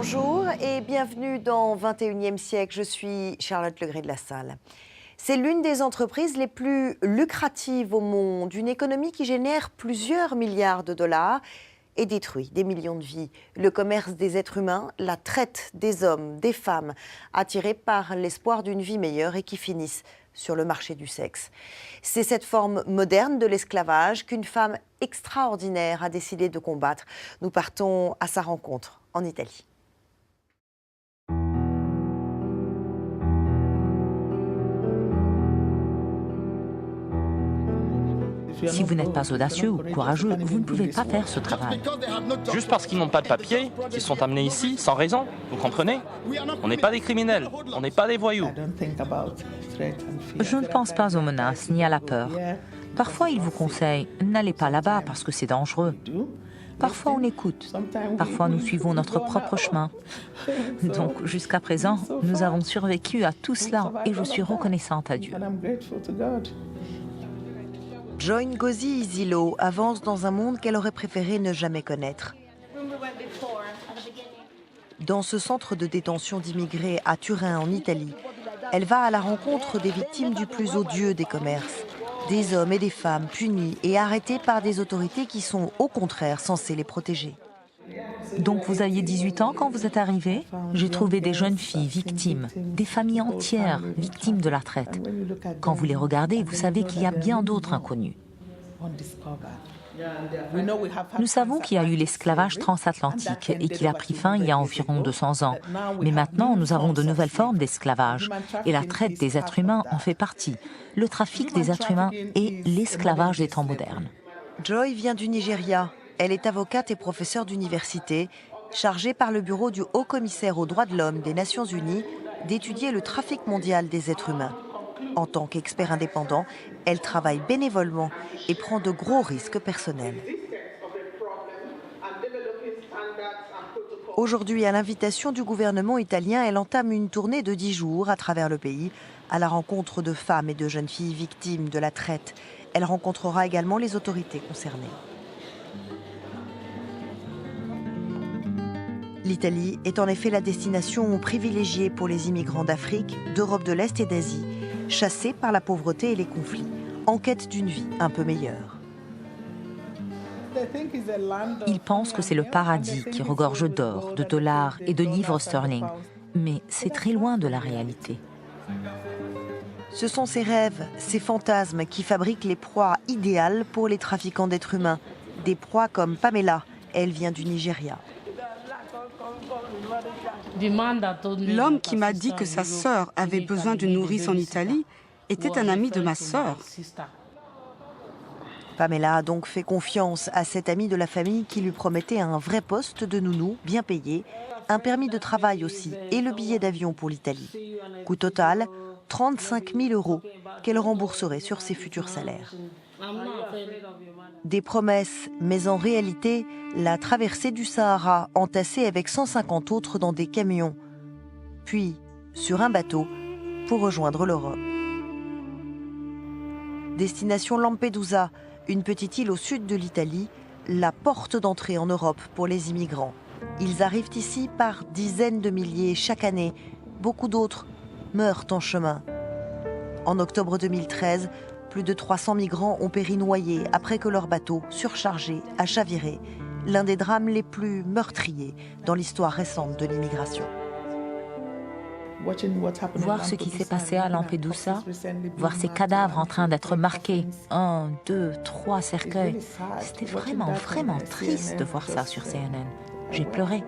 Bonjour et bienvenue dans 21e siècle. Je suis Charlotte Legré de la Salle. C'est l'une des entreprises les plus lucratives au monde, une économie qui génère plusieurs milliards de dollars et détruit des millions de vies. Le commerce des êtres humains, la traite des hommes, des femmes, attirés par l'espoir d'une vie meilleure et qui finissent sur le marché du sexe. C'est cette forme moderne de l'esclavage qu'une femme extraordinaire a décidé de combattre. Nous partons à sa rencontre en Italie. Si vous n'êtes pas audacieux ou courageux, vous ne pouvez pas faire ce travail. Juste parce qu'ils n'ont pas de papier, qu'ils sont amenés ici sans raison, vous comprenez? On n'est pas des criminels, on n'est pas des voyous. Je ne pense pas aux menaces ni à la peur. Parfois, ils vous conseillent « n'allez pas là-bas parce que c'est dangereux ». Parfois, on écoute. Parfois, nous suivons notre propre chemin. Donc, jusqu'à présent, nous avons survécu à tout cela et je suis reconnaissante à Dieu. Joy Ngozi Izielo avance dans un monde qu'elle aurait préféré ne jamais connaître. Dans ce centre de détention d'immigrés à Turin, en Italie, elle va à la rencontre des victimes du plus odieux des commerces, des hommes et des femmes punis et arrêtés par des autorités qui sont au contraire censées les protéger. Donc vous aviez 18 ans quand vous êtes arrivé? J'ai trouvé des jeunes filles victimes, des familles entières victimes de la traite. Quand vous les regardez, vous savez qu'il y a bien d'autres inconnus. Nous savons qu'il y a eu l'esclavage transatlantique et qu'il a pris fin il y a environ 200 ans. Mais maintenant, nous avons de nouvelles formes d'esclavage et la traite des êtres humains en fait partie. Le trafic des êtres humains et l'esclavage des temps modernes. Joy vient du Nigeria. Elle est avocate et professeure d'université, chargée par le bureau du Haut-Commissaire aux droits de l'homme des Nations Unies d'étudier le trafic mondial des êtres humains. En tant qu'expert indépendant, elle travaille bénévolement et prend de gros risques personnels. Aujourd'hui, à l'invitation du gouvernement italien, elle entame une tournée de 10 jours à travers le pays, à la rencontre de femmes et de jeunes filles victimes de la traite. Elle rencontrera également les autorités concernées. L'Italie est en effet la destination privilégiée pour les immigrants d'Afrique, d'Europe de l'Est et d'Asie, chassés par la pauvreté et les conflits, en quête d'une vie un peu meilleure. Ils pensent que c'est le paradis qui regorge d'or, de dollars et de livres sterling. Mais c'est très loin de la réalité. Ce sont ces rêves, ces fantasmes qui fabriquent les proies idéales pour les trafiquants d'êtres humains. Des proies comme Pamela, elle vient du Nigeria. L'homme qui m'a dit que sa sœur avait besoin d'une nourrice en Italie était un ami de ma sœur. Pamela a donc fait confiance à cet ami de la famille qui lui promettait un vrai poste de nounou bien payé, un permis de travail aussi et le billet d'avion pour l'Italie. Coût total, 35 000 € qu'elle rembourserait sur ses futurs salaires. Des promesses, mais en réalité, la traversée du Sahara entassée avec 150 autres dans des camions, puis sur un bateau pour rejoindre l'Europe. Destination Lampedusa, une petite île au sud de l'Italie, la porte d'entrée en Europe pour les immigrants. Ils arrivent ici par dizaines de milliers chaque année. Beaucoup d'autres meurent en chemin. En octobre 2013, plus de 300 migrants ont péri noyés après que leur bateau, surchargé, a chaviré. L'un des drames les plus meurtriers dans l'histoire récente de l'immigration. Voir ce qui s'est passé à Lampedusa, voir ces cadavres en train d'être marqués, 1, 2, 3 cercueils, c'était vraiment triste de voir ça sur CNN. J'ai pleuré.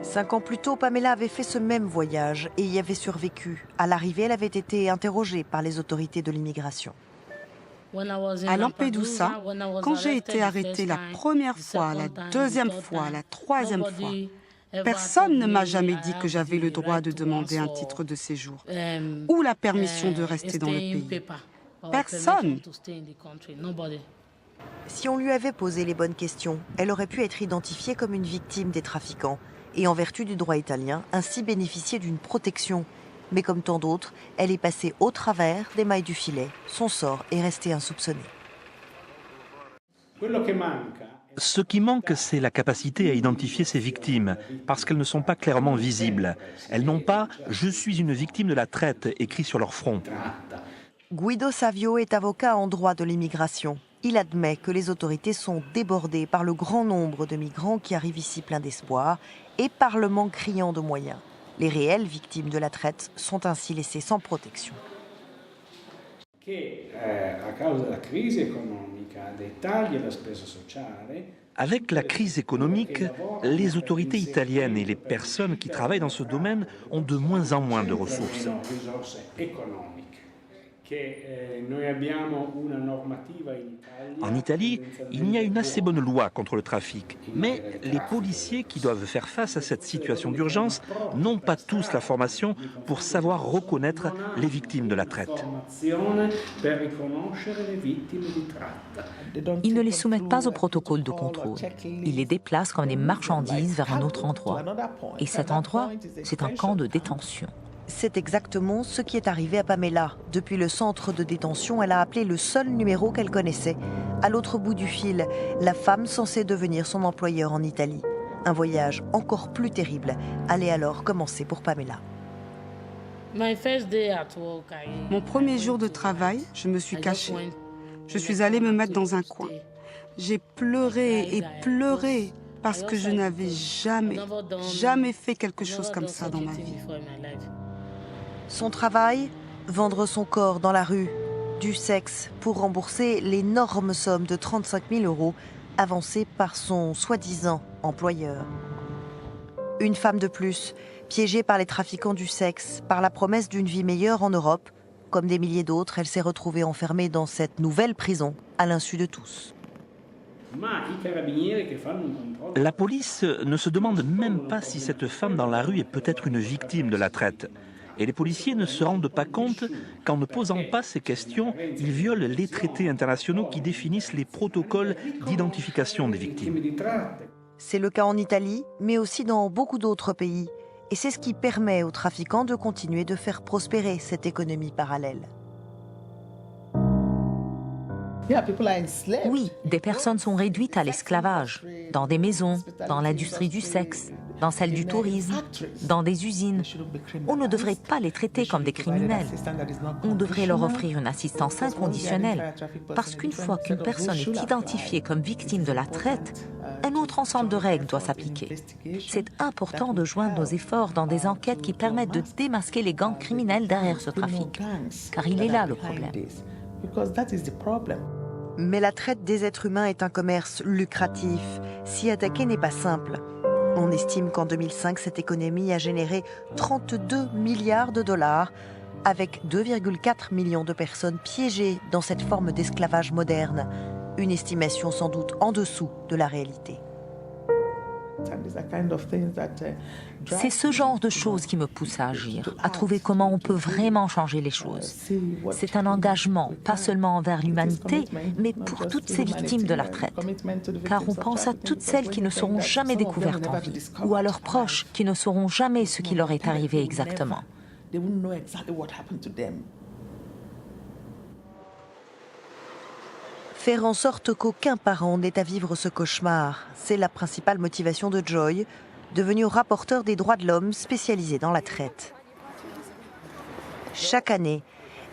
5 ans plus tôt, Pamela avait fait ce même voyage et y avait survécu. À l'arrivée, elle avait été interrogée par les autorités de l'immigration. À Lampedusa, quand j'ai été arrêtée la première fois, la deuxième fois, la troisième fois, personne ne m'a jamais dit que j'avais le droit de demander un titre de séjour ou la permission de rester dans le pays. Personne. Si on lui avait posé les bonnes questions, elle aurait pu être identifiée comme une victime des trafiquants et en vertu du droit italien, ainsi bénéficier d'une protection. Mais comme tant d'autres, elle est passée au travers des mailles du filet. Son sort est resté insoupçonné. Ce qui manque, c'est la capacité à identifier ces victimes, parce qu'elles ne sont pas clairement visibles. Elles n'ont pas « Je suis une victime de la traite » écrit sur leur front. Guido Savio est avocat en droit de l'immigration. Il admet que les autorités sont débordées par le grand nombre de migrants qui arrivent ici pleins d'espoir et par le manque criant de moyens. Les réelles victimes de la traite sont ainsi laissées sans protection. Avec la crise économique, les autorités italiennes et les personnes qui travaillent dans ce domaine ont de moins en moins de ressources. En Italie, il y a une assez bonne loi contre le trafic, mais les policiers qui doivent faire face à cette situation d'urgence n'ont pas tous la formation pour savoir reconnaître les victimes de la traite. Ils ne les soumettent pas au protocole de contrôle. Ils les déplacent comme des marchandises vers un autre endroit. Et cet endroit, c'est un camp de détention. C'est exactement ce qui est arrivé à Pamela. Depuis le centre de détention, elle a appelé le seul numéro qu'elle connaissait. À l'autre bout du fil, la femme censée devenir son employeur en Italie. Un voyage encore plus terrible allait alors commencer pour Pamela. Mon premier jour de travail, je me suis cachée. Je suis allée me mettre dans un coin. J'ai pleuré et pleuré parce que je n'avais jamais fait quelque chose comme ça dans ma vie. Son travail, vendre son corps dans la rue, du sexe pour rembourser l'énorme somme de 35 000 € avancée par son soi-disant employeur. Une femme de plus, piégée par les trafiquants du sexe, par la promesse d'une vie meilleure en Europe. Comme des milliers d'autres, elle s'est retrouvée enfermée dans cette nouvelle prison, à l'insu de tous. La police ne se demande même pas si cette femme dans la rue est peut-être une victime de la traite. Et les policiers ne se rendent pas compte qu'en ne posant pas ces questions, ils violent les traités internationaux qui définissent les protocoles d'identification des victimes. C'est le cas en Italie, mais aussi dans beaucoup d'autres pays. Et c'est ce qui permet aux trafiquants de continuer de faire prospérer cette économie parallèle. Oui, des personnes sont réduites à l'esclavage, dans des maisons, dans l'industrie du sexe, dans celle du tourisme, dans des usines. On ne devrait pas les traiter comme des criminels. On devrait leur offrir une assistance inconditionnelle, parce qu'une fois qu'une personne est identifiée comme victime de la traite, un autre ensemble de règles doit s'appliquer. C'est important de joindre nos efforts dans des enquêtes qui permettent de démasquer les gangs criminels derrière ce trafic, car il est là le problème. Mais la traite des êtres humains est un commerce lucratif. S'y attaquer n'est pas simple. On estime qu'en 2005, cette économie a généré 32 milliards de dollars, avec 2,4 millions de personnes piégées dans cette forme d'esclavage moderne. Une estimation sans doute en dessous de la réalité. C'est ce genre de choses qui me pousse à agir, à trouver comment on peut vraiment changer les choses. C'est un engagement, pas seulement envers l'humanité, mais pour toutes ces victimes de la traite. Car on pense à toutes celles qui ne seront jamais découvertes en vie, ou à leurs proches qui ne sauront jamais ce qui leur est arrivé exactement. Faire en sorte qu'aucun parent n'ait à vivre ce cauchemar, c'est la principale motivation de Joy, devenue rapporteur des droits de l'homme spécialisée dans la traite. Chaque année,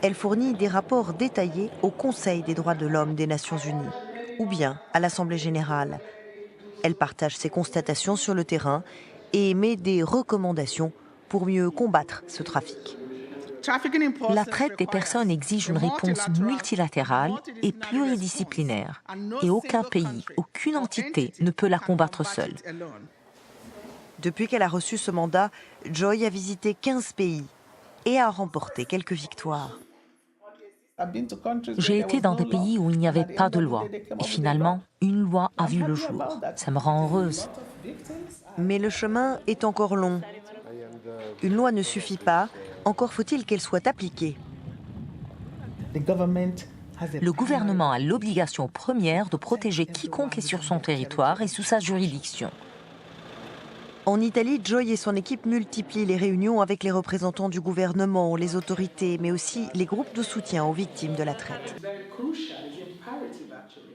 elle fournit des rapports détaillés au Conseil des droits de l'homme des Nations Unies, ou bien à l'Assemblée générale. Elle partage ses constatations sur le terrain et émet des recommandations pour mieux combattre ce trafic. La traite des personnes exige une réponse multilatérale et pluridisciplinaire. Et aucun pays, aucune entité ne peut la combattre seule. Depuis qu'elle a reçu ce mandat, Joy a visité 15 pays et a remporté quelques victoires. J'ai été dans des pays où il n'y avait pas de loi. Et finalement, une loi a vu le jour. Ça me rend heureuse. Mais le chemin est encore long. Une loi ne suffit pas, encore faut-il qu'elle soit appliquée. Le gouvernement a l'obligation première de protéger quiconque est sur son territoire et sous sa juridiction. En Italie, Joy et son équipe multiplient les réunions avec les représentants du gouvernement, les autorités, mais aussi les groupes de soutien aux victimes de la traite.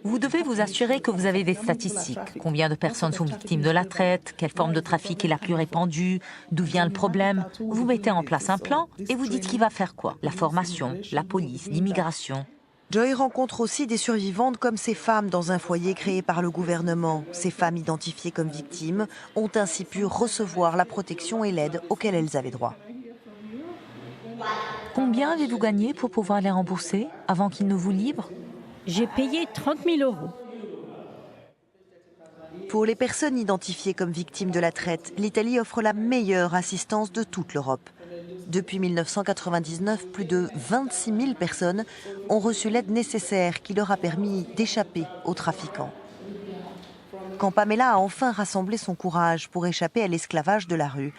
Vous devez vous assurer que vous avez des statistiques. Combien de personnes sont victimes de la traite? Quelle forme de trafic est la plus répandue? D'où vient le problème? Vous mettez en place un plan et vous dites qui va faire quoi. La formation, la police, l'immigration. Joy rencontre aussi des survivantes comme ces femmes dans un foyer créé par le gouvernement. Ces femmes identifiées comme victimes ont ainsi pu recevoir la protection et l'aide auxquelles elles avaient droit. Combien avez-vous gagné pour pouvoir les rembourser avant qu'ils ne vous livrent? J'ai payé 30 000 €. Pour les personnes identifiées comme victimes de la traite, l'Italie offre la meilleure assistance de toute l'Europe. Depuis 1999, plus de 26 000 personnes ont reçu l'aide nécessaire qui leur a permis d'échapper aux trafiquants. Quand Pamela a enfin rassemblé son courage pour échapper à l'esclavage de la rue,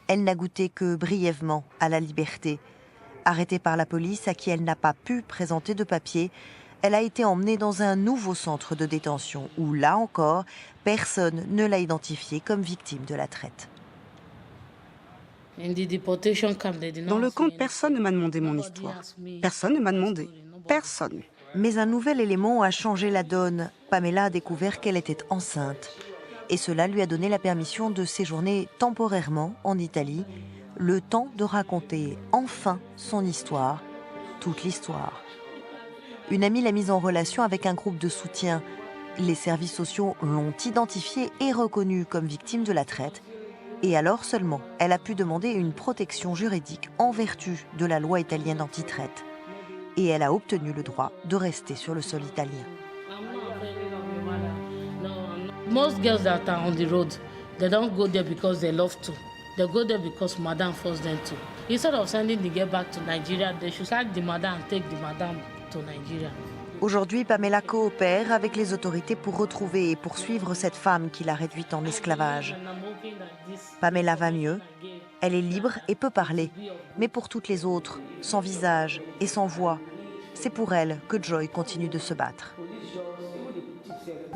elle n'a goûté que brièvement à la liberté. Arrêtée par la police à qui elle n'a pas pu présenter de papier, elle a été emmenée dans un nouveau centre de détention où, là encore, personne ne l'a identifiée comme victime de la traite. Dans le camp, personne ne m'a demandé mon histoire. Personne ne m'a demandé. Personne. Mais un nouvel élément a changé la donne. Pamela a découvert qu'elle était enceinte. Et cela lui a donné la permission de séjourner temporairement en Italie, le temps de raconter enfin son histoire, toute l'histoire. Une amie l'a mise en relation avec un groupe de soutien. Les services sociaux l'ont identifiée et reconnue comme victime de la traite. Et alors seulement, elle a pu demander une protection juridique en vertu de la loi italienne anti-traite. Et elle a obtenu le droit de rester sur le sol italien. Most girls that are on the road, they don't go there because they love to. They go there because madam forced them to. Instead of sending the girl back to Nigeria, they should sack the madam and take the madam to Nigeria. Aujourd'hui, Pamela coopère avec les autorités pour retrouver et poursuivre cette femme qui l'a réduite en esclavage. Pamela va mieux, elle est libre et peut parler. Mais pour toutes les autres, sans visage et sans voix, c'est pour elle que Joy continue de se battre.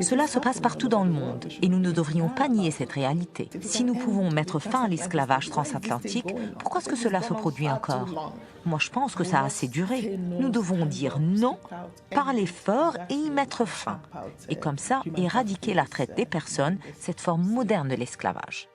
Cela se passe partout dans le monde et nous ne devrions pas nier cette réalité. Si nous pouvons mettre fin à l'esclavage transatlantique, pourquoi est-ce que cela se produit encore? Moi, je pense que ça a assez duré. Nous devons dire non, parler fort et y mettre fin. Et comme ça, éradiquer la traite des personnes, cette forme moderne de l'esclavage.